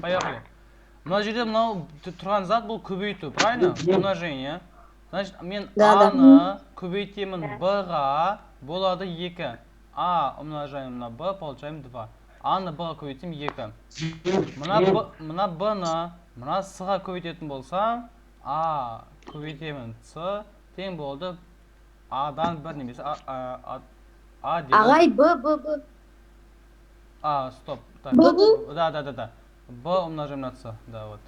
Поехали. Мына жерде мынау тұрған зат бұл көбейту, правильно? Умножение. Значит, мен А-ны көбейтемін Б-ға, болады 2. А умножаем на Б, получаем 2. А-ны Б-ға көбейтем 2. Мына Б-ны, мына С-ға көбейтетін болсам, А көбейтемін С, тең болды А-дан 1 немесе А деп. Ағай, Б. Стоп. Б. Да. Б умножаем на С. Да, вот.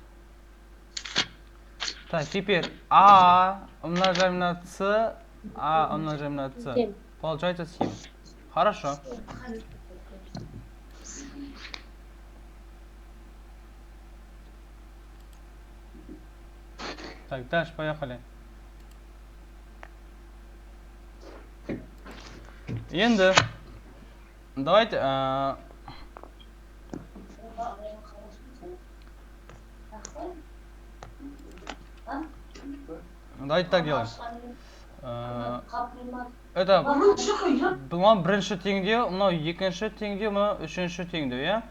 Так, теперь А умножаем на С, А умножаем на С. Получается 7. Хорошо. Так, дальше поехали. Енді давайте давайте так делаем. Это мынау бірінші теңдеу, мынау екінші теңдеу, мынау үшінші теңдеу, иә?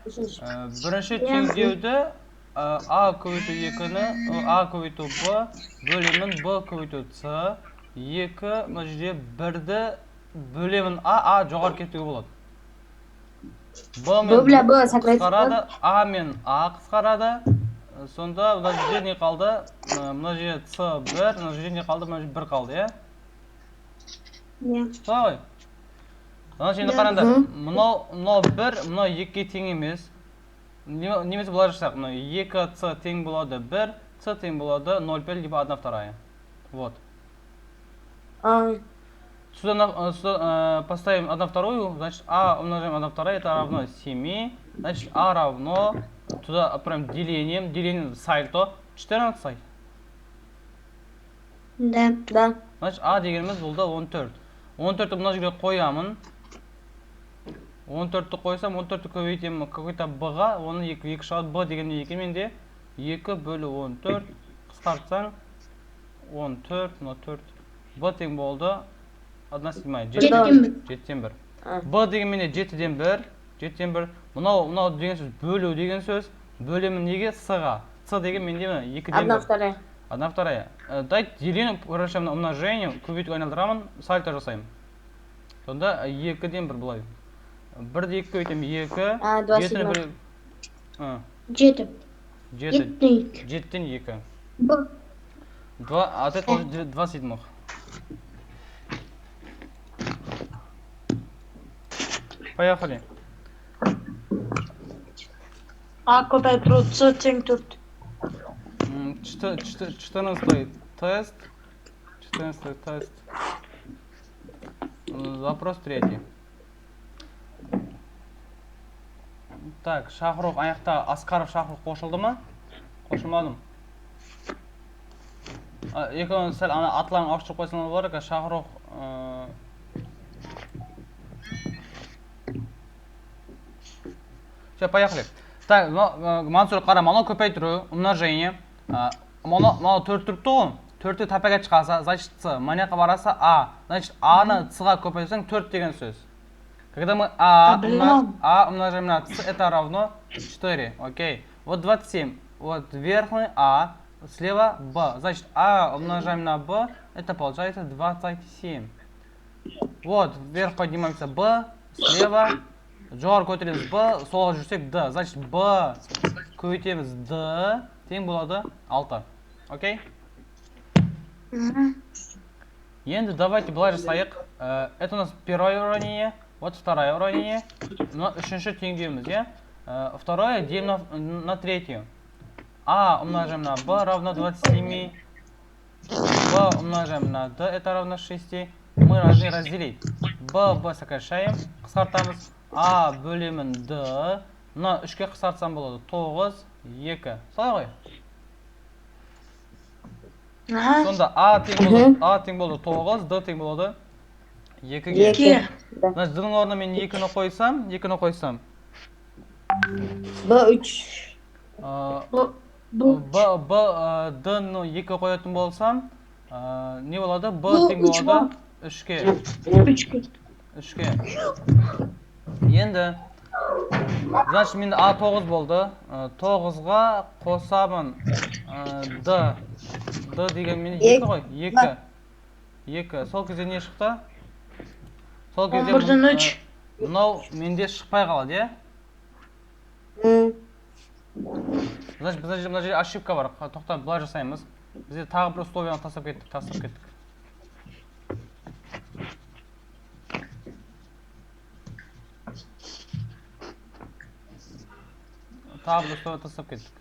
Бірінші теңдеуді А көбейту 2-ні, А көбейту Б, бөлемін Б көбейту С, 2, мына жерде 1-ді бөлемін А жоғары кетуге болады. Б мен Б қысқарады, А мен А қысқарады. Сонда мына жерде не қалды? Мына жерде С1, мына жерде не қалды? Мына жерде 1 қалды, иә? Солай ғой. Значит, енді қараңдар. Мынау 1, мынау 2-ге тең емес. Немесе былай жасақ, 2С тең болады 1, С тең болады 0,5 либо 1/2. Вот. Сюда поставим 1/2, значит А умножаем 1/2, это равно 7. Значит А равно, туда отправим делением сальто 14. Да. Значит А дегеніміз болды 14. 14-ті мына жерге қоямын. 14-ті қойсам, 14-ті көбейтемін какой-то Б-ға, оны 2 шығады. Б дегенде 2 менде 2 бөлі 14, қысқартсаң 14, 4. Б тең болды 1/7. 7-тен 1. Б деген менде 7-ден 1. Мынау деген сөз бөлу деген сөз. Бөлемін неге? С-ға. С деген менде 2-ден 1. 1/2. Дайте деление, превращаем на умножение, көбейтуге айналдырамын, сальто жасаймын. Сонда 2-ден 1 былай. 1-ді 2 көбейтем 2. 7-тен 2. 2. Ответ получит 2/7. Поехали. А көбейту С тең 4. 14 тест. Вопрос 3. Так, Шахрух аяқта, Аскаров Шахрух қосылды ма? Қосылмадым. Екеуін сәл атларын ауыстырып қойсаңыз болады, Шахрух Все, поехали. Так, Мансур қара, мынау көпейтіру, умножение. Мынау 4 тұрыпты ғой. 4-ті тапаға шығаса, значит С. Мына жаққа бараса А. Значит А-ны С-ға көпейтсең 4 деген сөз. Когда мы А умножаем на С, это равно 4. Окей. Вот 27. Вот верхний А, слева Б. Значит А умножаем на Б, это получается 27. Вот, вверх поднимаемся Б, слева. Жоғары көтереміз Б, солға жүрсек Д. Значит Б көбейтеміз Д, тең болады 6. Окей? Енді давайте былай жасайық. Это у нас первое уравнение, вот второе уравнение. Үшінші теңдеуіміз, иә? Второе делим на третью. А умножаем на Б равно 27. Б умножаем на Д, это равно 6. Мы должны разделить. Б сокращаем, қысқартамыз. А бөлемін Д. Мына 3-ке қысқартсам болады 9, 2. Солай ғой? Сонда А тең болды 9, Д тең болды 2-ге. Значит, Д-ның орнына мен 2-ні қойсам. Б 3. Д-ны 2 қоятын болсам, не болады? Б тең болады 3-ке. Енді Значит, менде А 9 болды. 9-ға қосамын Д. Д деген менде 2 ғой? 2. 2. Сол кезде не шықты? Сол кезде 11-ден 3. мынау менде шықпай қалады, е? Значит, мына жерде ошибка бар. Тоқтап, былай жасаймыз. Бізде тағы бір условияны тастап кеттік. Тағы бір условия тастап кеттік.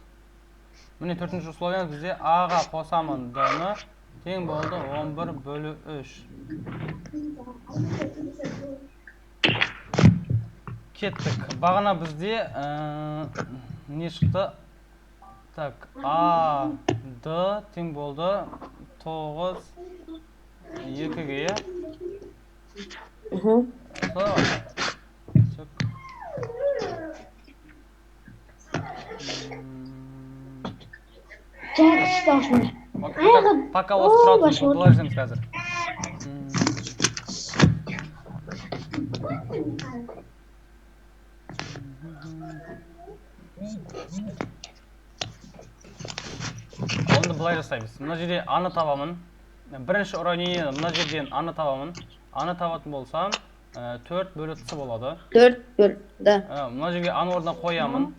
Міне 4-ші условия бізде А-ға қосамын Д-ны тең болды 11/3. Кеттік. Бағана бізде не шықты? Так, А, Д тең болды 9, 2-ге, е? Пока осы тұрады, бұлай жасаймыз қазір. Онды бұлай жасаймыз. Мына жерде аны табамын. Бірінші уравнение мына жерден аны табамын. Аны табатын болсам 4/c болады. 4/, да. Мына жерге аны орнына қоямын.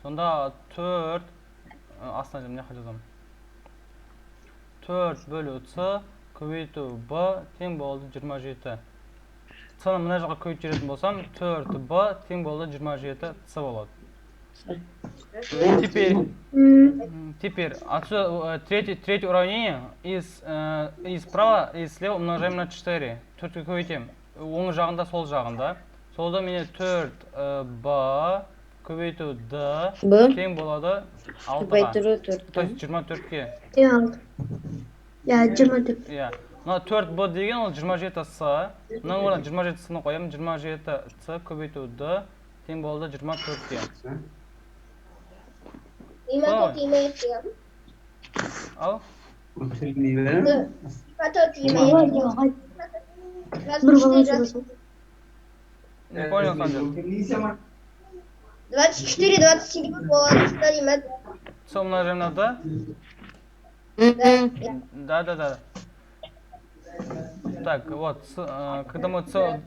Сонда 4 астына не жазамын? 4/c көбейту b тең болды 27. Цны мына жаққа көбейтіп жіберетін болсам 4b тең болды 27c болады. Теперь отсюда третье уравнение из права и слева умножаем на 4. 4-ке көбейтем. Оң жағында, сол жағында. Солда менде 4b көбейту d тең болады 6-ға. То есть 24-ке. Я 24. Иә. Мына 4b деген ол 27c. Мына орнына 27c-ны қоямын. 27c көбейту d тең болды 24-ке. Ал? Не понял, Санджер. 24, 27 болады. С умножаем на d? Да. Так, вот, когда мы c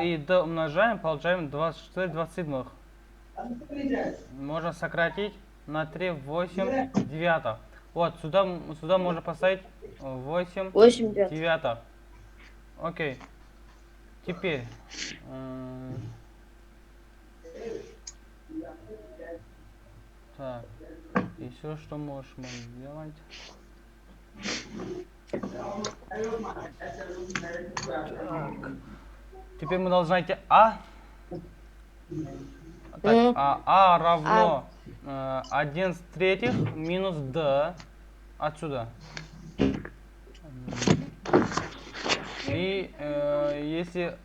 и d умножаем, получаем 24 27. Можно сократить на 3 8 девятых. Вот, сюда можно поставить 8 девятых. Окей. Теперь так, еще что можем сделать? Так. Теперь мы должны найти А. Так, А равно 1/3 минус D отсюда. И если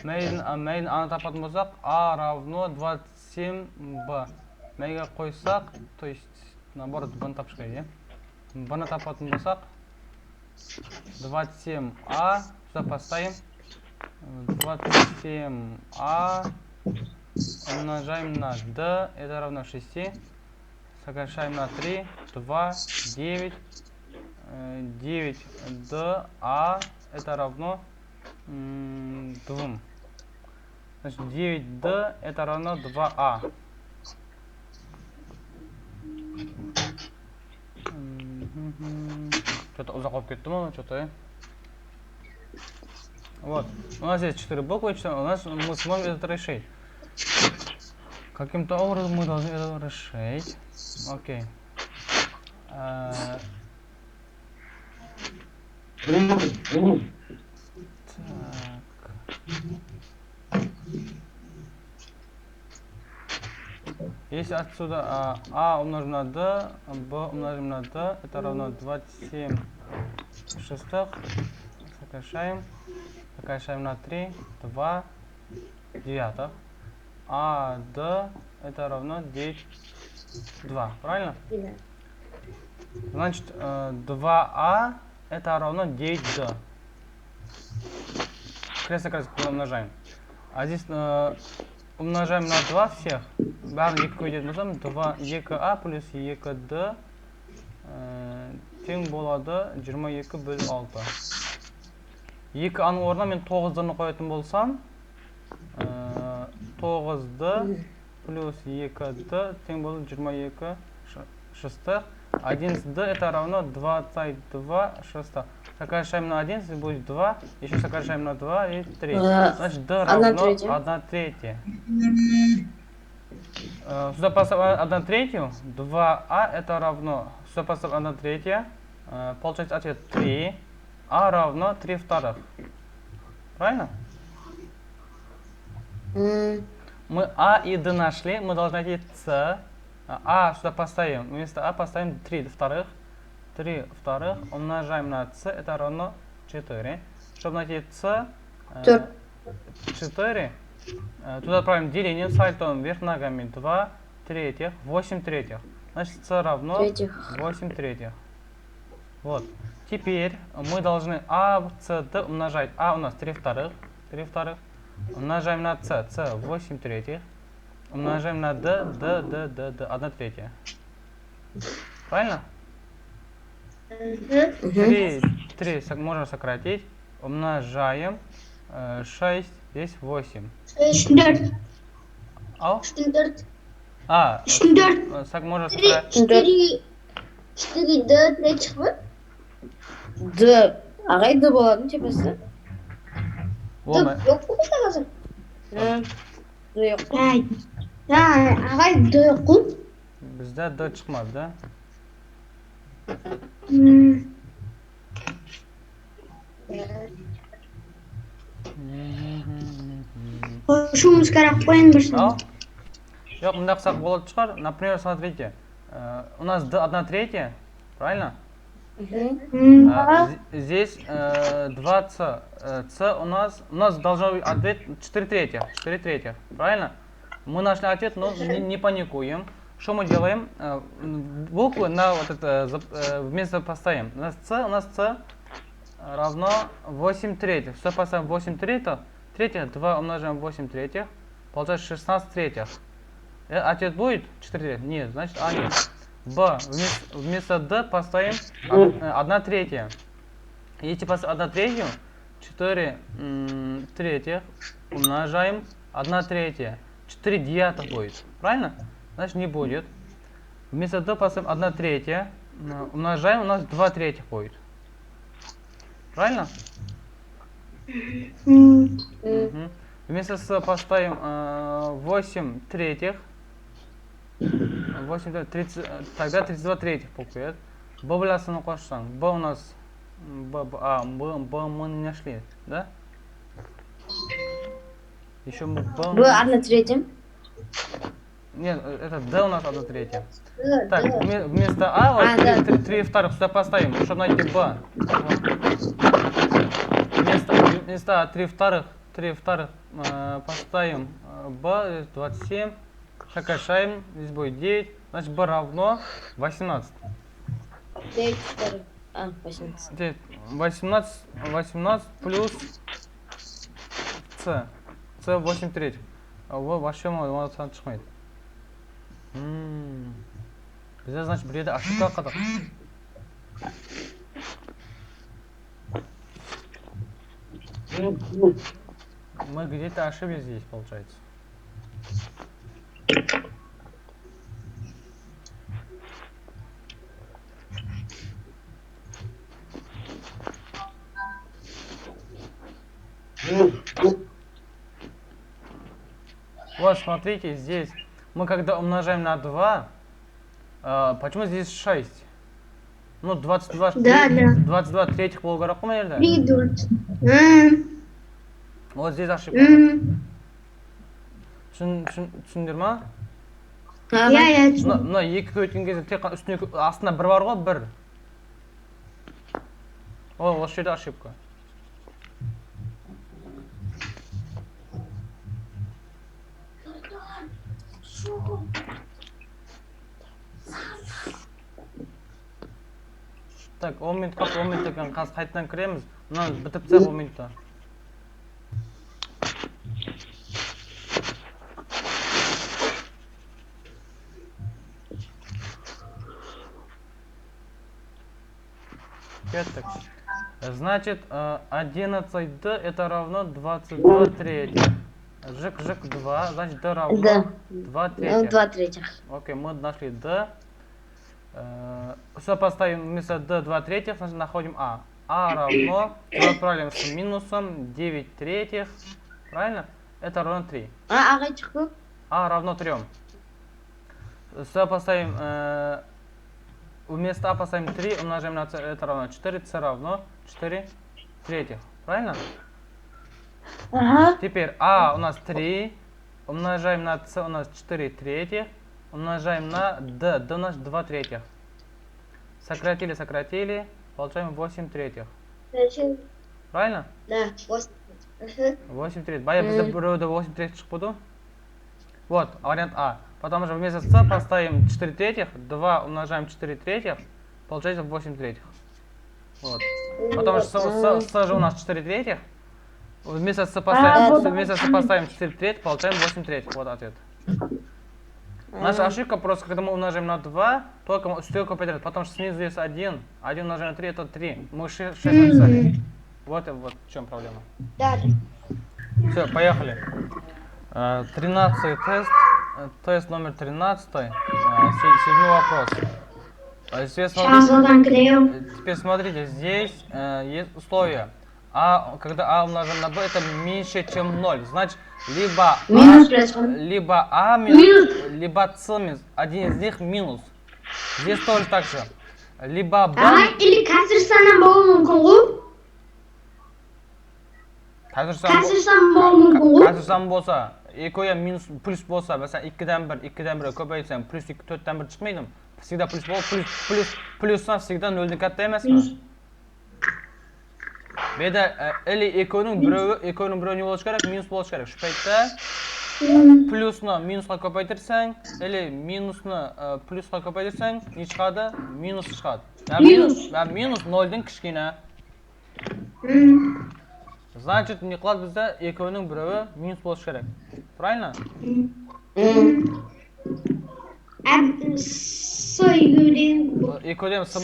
мәйін аны тапатын болсақ, А равно 27b. Мәйге қойсақ, то есть, наоборот, бұны тапшы керек, бұны тапатын болсақ, 27а, сюда поставим, 27а умножаем на d, это равно 6, сокращаем на 3, 2, 9, 9d, это равно 2. Значит, 9d это равно 2а. Что-то узаков кетті, что-то. Вот. У нас есть 4 буквы, у нас мы сможем это решить. Каким-то образом мы должны это решить. Окей. Если отсюда А умножим на D, B умножим на D, это равно 27 шестых. Сокращаем на 3, 2 девятых. А D это равно 9, 2. Правильно? Значит, 2а это равно 9d. Крест-накрест умножаем. А здесь умножаем на 2 всех. Бәрін 2 көйдетін болсам, 2а плюс 2d тең болады 22 бөлі 6. 2аның орнына мен 9-ны қоятын болсам, 9d плюс 2d тең болады 22 шестых. 11d это равно 22 шестых. Сокращаем на 11 будет 2, еще сокращаем на 2 и 3. Значит, d равно 1 третья. Сюда поставим 1 третью, 2а это равно, сюда поставим 1 третья, получается ответ 3, а равно 3 вторых. Правильно? Мы а и d нашли, мы должны найти c. А сюда поставим, вместо а поставим 3 вторых. 3 вторых умножаем на c, это равно 4. Чтобы найти c, 4, туда отправим деление сальтом вверх ногами 2 третьих, 8 третьих. Значит, c равно 8 третьих. Вот. Теперь мы должны а, c, d умножать. А у нас 3 вторых. Умножаем на c, 8 третьих. Умножаем на d, 1 третья. Правильно? 3 можно сократить. Умножаем. 6, здесь 8. 4. Ау? 4. Можно сократить. 4d третьих вы? D. Ағай D болатын тепесі. Болмай. Yok mu bizde lazım? D yok. Ағай D жоқ қой. Bizde d çıkmadı da. Қошуымыз керек қойын бірсін. Ау? Yok, мында қысақ болады шығар. Например, смотрите. У нас d 1 третья. Правильно? Здесь 2c. c у нас должно быть ответ 4 третьих. 4 третьих. Правильно? Мы нашли ответ, но не паникуем. Что мы делаем? Буквы на вот это вместо поставим. У нас c равно 8 третьих. Все поставим 8 третьих. 2 умножаем 8 третьих. Получается 16 третьих. Ответ будет 4 третьих? Нет, значит А нет. Б. Вместо d поставим 1 третья. Если поставим 1 третью, 4 третьих умножаем 1 третья. 4 девятых будет. Правильно? Значит не будет. Вместо d поставим 1 третья. Умножаем, у нас 2 третьих будет. Правильно? Вместо с поставим 8 третьих. 8, 30, тогда 32 третьих получает. Б білясыны қоссаң. Б у нас Б мы не нашли, да? Еще мы Б 1 третья. Нет, это d у нас 1 третья. Так, вместо а вот 3 вторых сюда поставим, чтобы найти b. Вместо 3 вторых поставим b 27. Сокращаем, здесь будет 9, значит b равно 18. 9 вторых. 18. 18 плюс c. c 8 третьих. Вообще мало шықмайды. Бізде, значит, бір еді ошибка қадық. Мы где-то ошиблись здесь, получается. Вот, смотрите, здесь мы когда умножаем на 2, почему здесь 6? Ну, 22, Да. 22 третьих болгарок ма жерде? 3 4. Вот здесь ошибка. Түсіндер ма? Иә, түсіндім. Мына 2 көйткен кезде тек үстіне астында 1 бар ғой, 1. Осы жерде ошибка. Так, 10 минут қалды, 10 минут екен, қазір қайтадан кіреміз. Мынаны бітіп тастайық 10 минутта. Кеттік. Значит, 11D это равно 22 третьих. Жик 2, значит D равно Да. 2 третьих. 2 третьих. Окей, мы нашли D. Все поставим вместо D 2 третьих, значит находим А. А равно, отправим с минусом 9 третьих. Правильно? Это равно 3. Ағай шықты? А равно 3. Все поставим, вместо А поставим 3, умножаем на С, это равно 4, С равно 4 третьих. Правильно? Ага. Теперь А у нас 3, умножаем на С у нас 4 третьих, умножаем на D, D у нас 2 третьих. Сократили, получаем 8 третьих. Правильно? Да, 8. 8 третьих. Бая бізде біреуді 8 третьих шығып буду. Вот, вариант А. Потом же вместо С поставим 4 третьих, 2 умножаем 4 третьих, получается 8 третьих. Вот. Потом же С же у нас 4 третьих. Вместо С поставим 4 третьих, получаем 8 третьих. Вот ответ. Наша ошибка просто, когда мы умножаем на 2, только стрелку подряд. Потом что снизу есть 1. 1 умножаем на 3, это 3. Мы 6 написали. Вот в чем проблема. Да. Все, поехали. 13-й тест. Тест номер 13. Седьмой вопрос. Теперь смотрите, здесь есть условия. Когда А умножаем на Б, это меньше, чем 0. Значит, либо А минус, либо С минус. Один из них минус. Здесь тоже так же. Либо Б... или кәсір саннан болуы мүмкін ғой? Кәсір сан болуы мүмкін ғой? Кәсір сан болса, екеуі минус плюс болса, мәселен 2-ден 1 көбейтсең, плюс 2, 4-ден 1 шықмайды. Всегда плюс болып, плюстан всегда 0-ден кәтті емес пе? Беда, или екеуінің біреуі не болушы керек, минус болушы керек. Шпайтта, плюсны минусқа көбейтірсең, или минусны плюсқа көбейтірсең, не шығады? Минус шығады. Минус 0-ден кішкене. Значит, не қылады бізде екеуінің біреуі минус болушы керек. Правильно? Екеуден С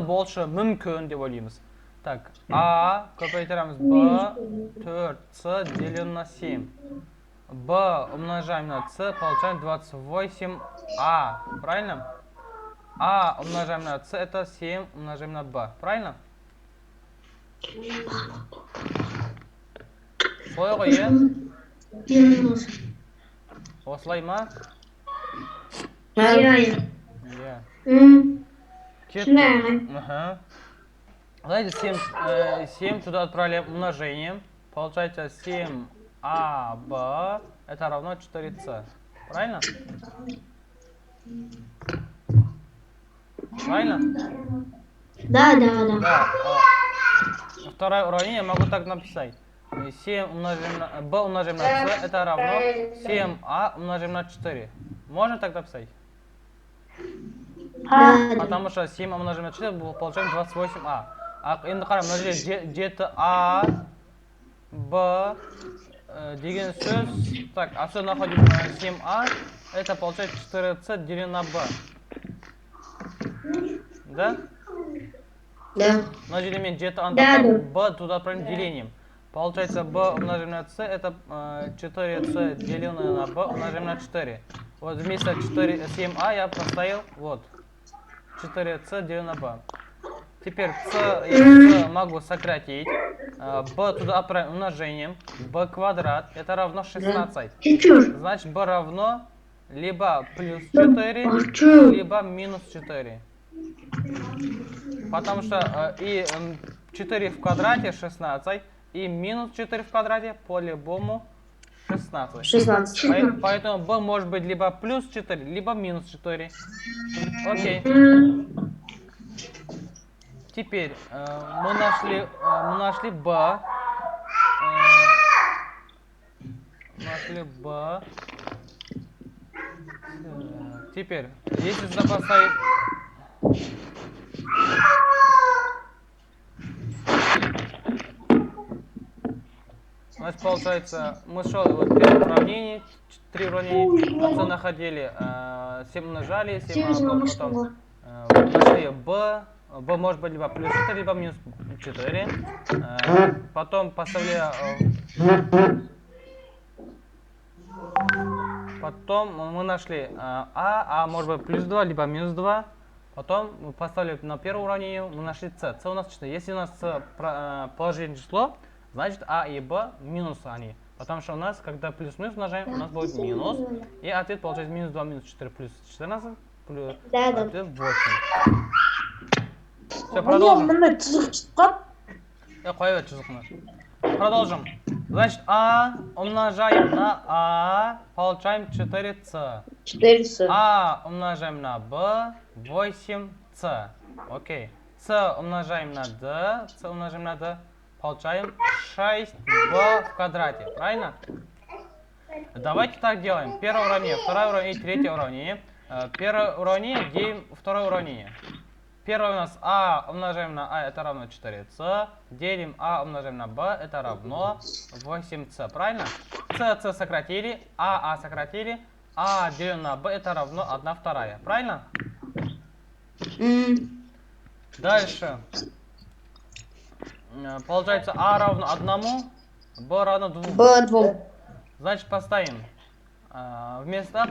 болшы мүмкін деп ойлаймыз. Так, А көбейтіреміз Б, 4, С делим на 7. Б умножаем на С, получаем 28А. Правильно? А умножаем на С, это 7 умножаем на Б. Правильно? Солай ғой, е? Осылай ма? Иә. Давайте 7 туда отправляем умножением. Получается 7АБ это равно 4С. Правильно? Правильно? Да. Второе уравнение я могу так написать. 7 умножим на b умножим на c это равно 7a умножим на 4. Можно так написать? Потому что 7 умножим на 4 получаем 28a. Енді қарам, мына жерде жеті а б деген сөз. Так, отсюда находим 7а. Это получается 4c делим на b. Да? Да. На жерде мен жеті антапам, b туда отправим делением. Получается b умножим на c, это 4c деленное на b умножим на 4. Вот вместо 7а я поставил вот 4c деленное на b. Теперь c могу сократить, b туда отправим умножением, b квадрат это равно 16. Значит b равно либо плюс 4, либо минус 4. Потому что и 4 в квадрате 16, и минус 4 в квадрате по-любому 16. Поэтому b может быть либо плюс 4, либо минус 4. Окей. Теперь мы нашли b. Теперь, если сюда поставить Значит, получается, мы что, вот первое уравнение, 3 уравнения, отца находили, 7 умножали, 7, потом нашли b, b может быть либо плюс 4, либо минус 4. Потом поставили, потом мы нашли а может быть плюс 2, либо минус 2. Потом мы поставили на первое уравнение, мы нашли c. c у нас 4. Если у нас положительное число, значит а и b минус они. Потому что у нас, когда плюс-минус умножаем, у нас будет минус. И ответ получается минус 2 минус 4 плюс 14 плюс ответ 8. Все, продолжим. Продолжим. Значит, а умножаем на а, получаем 4c. 4С. А умножаем на b, 8c. Окей. С умножаем на d, c умножаем на d, получаем 6b в квадрате. Правильно? Давайте так делаем. Первое уравнение, второе уравнение, третье уравнение. Первое уравнение делим второе уравнение. Первое у нас а умножаем на а, это равно 4c. Делим а умножаем на b, это равно 8c. Правильно? c сократили, а сократили. А делим на b, это равно 1/2. Правильно? Дальше. Получается а равно 1, b равно 2. Б 2. Значит, поставим вместо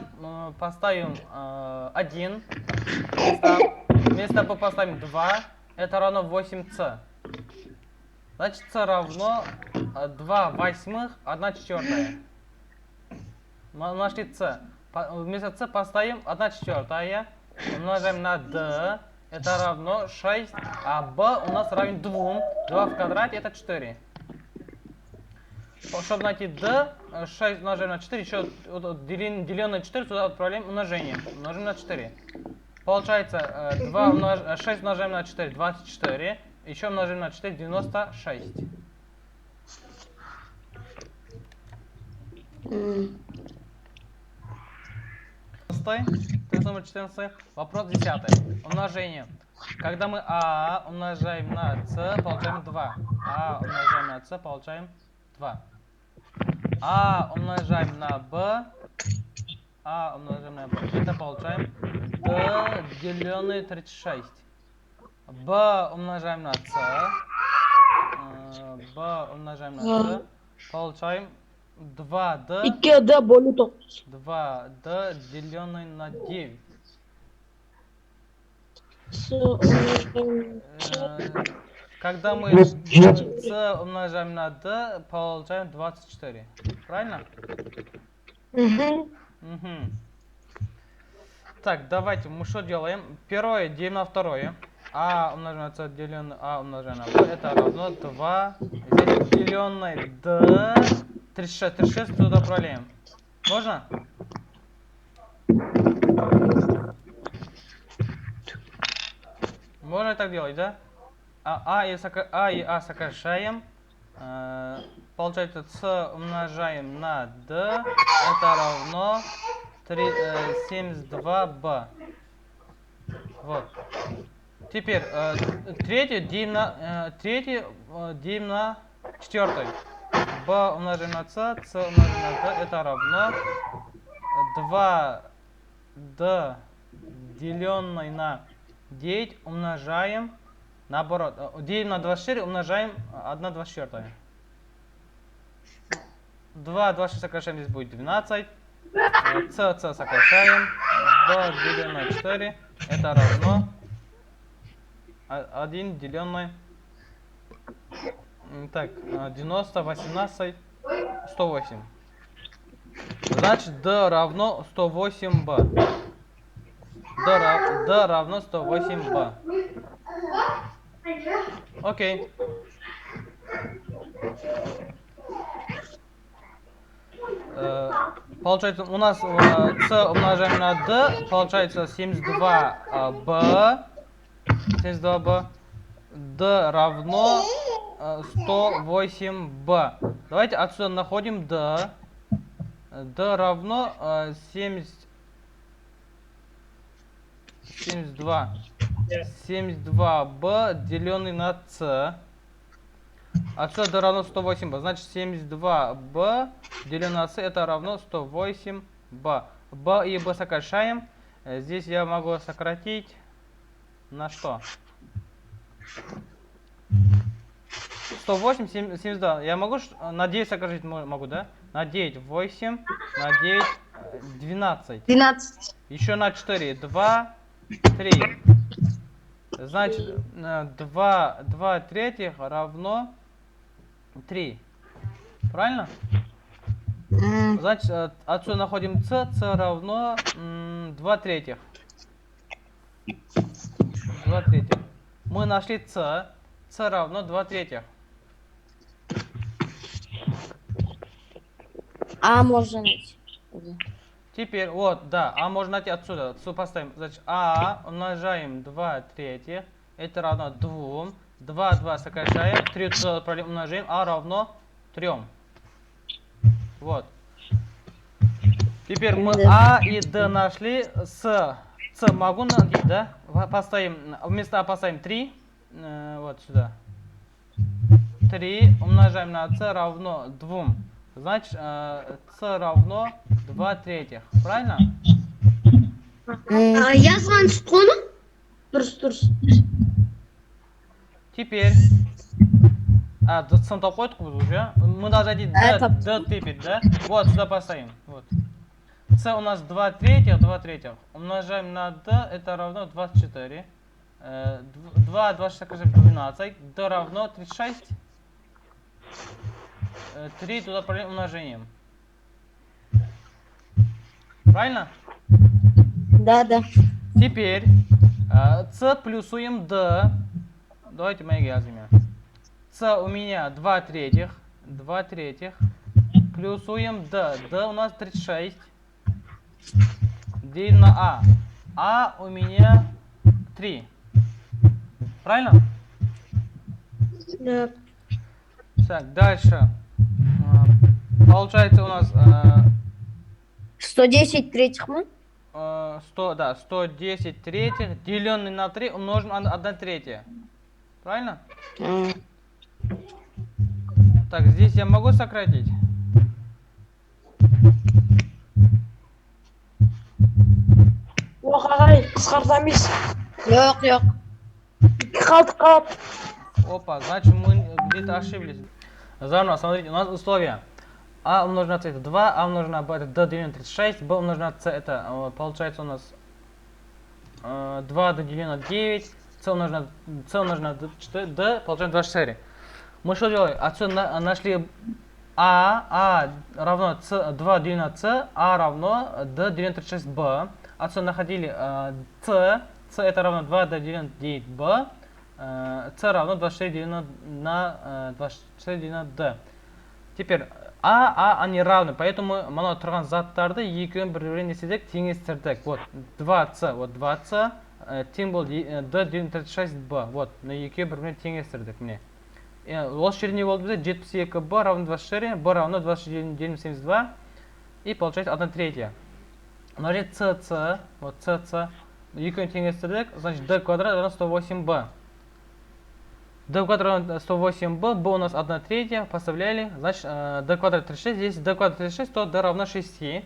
поставим 1, вместо b поставим 2, это равно 8c. Значит, c равно 2 восьмых, 1/4. Мы нашли c. Вместо c поставим 1/4, умножаем на d, это равно 6, а b у нас равен 2. 2 в квадрате это 4. Чтобы найти d, 6 умножаем на 4, еще деленное на 4, туда отправляем умножение. Умножим на 4. Получается 6 умножаем на 4, 24. Еще умножим на 4, 96. Тест номер 14. Вопрос 10. Умножение. Когда мы а умножаем на c, получаем 2. А умножаем на c, получаем 2. А умножаем на b. А умножаем на b. Это получаем d деленное 36. b умножаем на c. b умножаем на c. Получаем 2d. 2D бөлу 9. 2d деленное на 9. Когда мы c умножаем на d, получаем 24. Правильно? Угу. Так, давайте мы что делаем? Первое делим на второе. А умножаем на c деленное а умножаем на b, это равно 2. Здесь деленное d. 36. 36 туда отправляем. Можно? Можно так делать, да? А и а сокращаем. Получается, c умножаем на d. Это равно 72b. Вот. Теперь третье делим на четвертое. b умножаем на c, c умножаем на d. Это равно 2d деленное на 9 умножаем, наоборот, делим на 24, умножаем 1/24. 2, 26 сокращаем, здесь будет 12. c сокращаем, b деленное на 4, это равно 1 деленное, так, 90, 18, 108. Значит, d равно 108b. d равно 108b. Окей. Получается, у нас c умножаем на d, получается 72b. 72b. d равно 108b. Давайте отсюда находим d. d равно 72b деленный на c. Отсюда d равно 108b. Значит, 72b делено на c это равно 108b. b и b сокращаем. Здесь я могу сократить на что? 108, 72. Я могу на 9 сократить? Могу, да? На 9, 8, на 9, 12. 12. Еще на 4, 2, 3. Значит, 2 третьих равно 3. Правильно? Значит, отсюда находим c. c равно 2 третьих. 2 третьих. Мы нашли c. c равно 2 третьих. А можно найти. Теперь, вот, да, а можно найти отсюда. Отсюда поставим. Значит, а умножаем 2 третьих. Это равно 2. 2, 2 сокращаем. 3 умножаем. А равно 3. Вот. Теперь мы а и d нашли. С могу найти, да? Поставим, вместо а поставим 3. Вот сюда. 3 умножаем на c равно 2. Значит, c равно 2 третьих. Правильно? Yazgan tutqunu? Дұрыс. Теперь. Сын тауып қойдық біз уже. Мы должны найти d теперь, да? Вот, сюда поставим. Вот. c у нас 2 третьих, 2 третьих. Умножаем на d, это равно 24. 2, 26, 12. d равно 36. 3 туда проверим умножением. Правильно? Да. Теперь c плюсуем d. Давайте мои yazим. c у меня 2 третьих. 2 третьих. Плюсуем d. d у нас 36. Делим на а. А у меня 3. Правильно? Да. Так, дальше. Получается у нас 110 третьих мы? 110 третьих, деленный на 3, умножим на 1 третья. Правильно? Так, здесь я могу сократить? Жоқ ағай, қысқартамыз. Жоқ. Қалды. Опа, значит мы где-то ошиблись. Заново, смотрите, у нас условия. А умножить на c это 2, а умножить на b это d делено на 36, b умножить на c это получается у нас 2 d делено на 9, c умножить на d получаем 24. Мы что делали? Отсюда нашли а равно c, 2 делено на c, а равно d делено на 36b. Отсюда находили c это равно 2 d делено на 9b, c равно 24 делено на 24 делено на d. Теперь они равны, поэтому мы тұрған заттарды екеуін бір-біріне еседек теңестірдік. Вот 2c, вот 2c тең болды d делено 36b. Вот, екеуі бір-біріне теңестірдік. Міне. Осы жерде не болды бізде? 72b равно 24, b равно 24 делено 72. И получается 1 третья. Умножить cc, вот cc, екеуін теңестірдік, значит d квадрат равно 108b. d квадрат 108b, b у нас 1 третья, поставляли, значит d квадрат 36, здесь d квадрат 36, то d равно 6.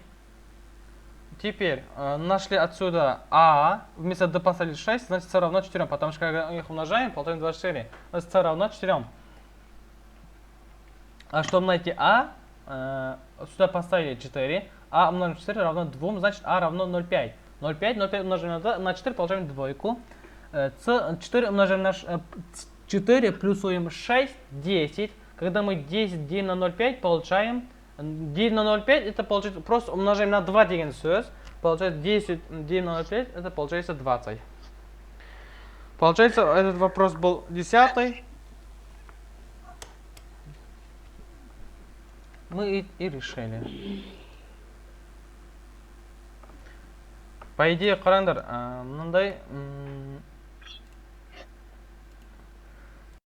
Теперь нашли отсюда а, вместо d поставили 6, значит c равно 4, потому что когда их умножаем, получаем 24, значит c равно 4. А чтобы найти сюда поставили 4, а умножим 4 равно 2, значит а равно 0,5. 0,5 умножаем на 4, получаем двойку. 4 умножаем на 4 плюсуем 6, 10. Когда мы 10 делим на 0,5, получаем. Делим на 0,5, это получается, просто умножаем на 2 деген сөз. Получается 10 делим на 0,5, это получается 20. Получается, этот вопрос был 10. Мы и решили. По идее, қараңдар, мынандай